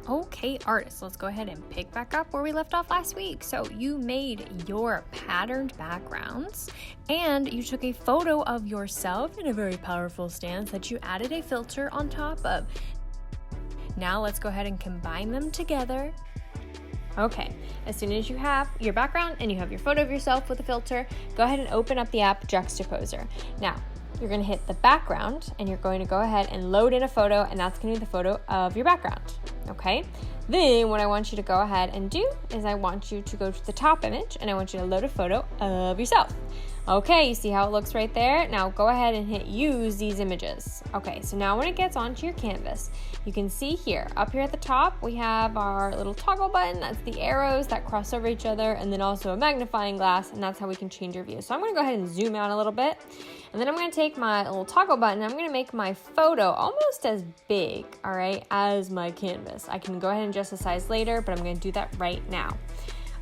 Okay, artists, let's go ahead and pick back up where we left off last week. So you made your patterned backgrounds and you took a photo of yourself in a very powerful stance that you added a filter on top of. Now let's go ahead and combine them together. Okay, as soon as you have your background and you have your photo of yourself with a filter, go ahead and open up the app Juxtaposer. Now, you're going to hit the background and you're going to go ahead and load in a photo, and that's going to be the photo of your background. Okay, then what I want you to go ahead and do is I want you to go to the top image and I want you to load a photo of yourself. Okay, you see how it looks right there? Now go ahead and hit use these images. Okay, so now when it gets onto your canvas, you can see here, up here at the top, we have our little toggle button. That's the arrows that cross over each other, and then also a magnifying glass, and that's how we can change your view. So I'm gonna go ahead and zoom out a little bit, and then I'm gonna take my little toggle button, and I'm gonna make my photo almost as big, all right, as my canvas. I can go ahead and adjust the size later, but I'm gonna do that right now.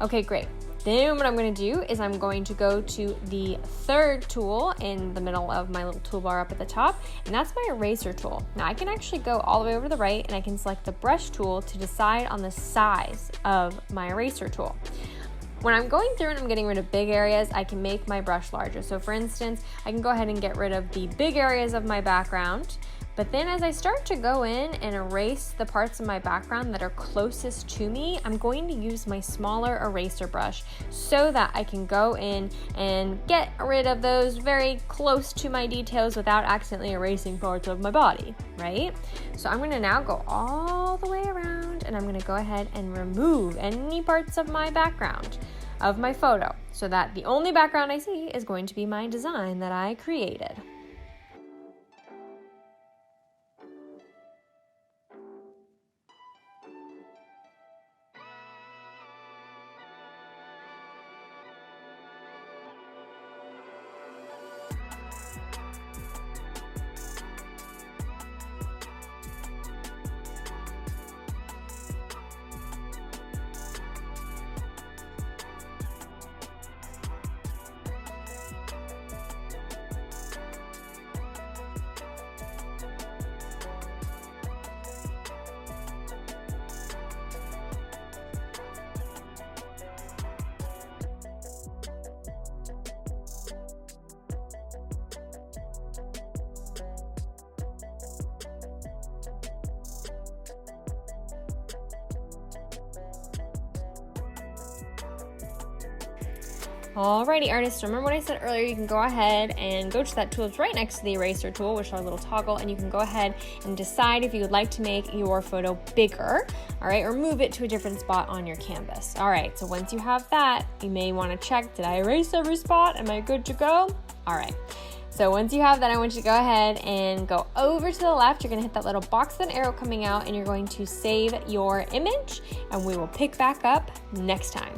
Okay, great. Then what I'm going to do is I'm going to go to the third tool in the middle of my little toolbar up at the top, and that's my eraser tool. Now I can actually go all the way over to the right and I can select the brush tool to decide on the size of my eraser tool. When I'm going through and I'm getting rid of big areas, I can make my brush larger. So for instance, I can go ahead and get rid of the big areas of my background. But then as I start to go in and erase the parts of my background that are closest to me, I'm going to use my smaller eraser brush so that I can go in and get rid of those very close to my details without accidentally erasing parts of my body, right? So I'm gonna now go all the way around and I'm gonna go ahead and remove any parts of my background of my photo so that the only background I see is going to be my design that I created. Alrighty, artists, remember what I said earlier, you can go ahead and go to that tool that's right next to the eraser tool, which is our little toggle, and you can go ahead and decide if you would like to make your photo bigger, all right, or move it to a different spot on your canvas. All right, so once you have that, you may want to check, did I erase every spot? Am I good to go? All right. So once you have that, I want you to go ahead and go over to the left. You're gonna hit that little box with an arrow coming out and you're going to save your image, and we will pick back up next time.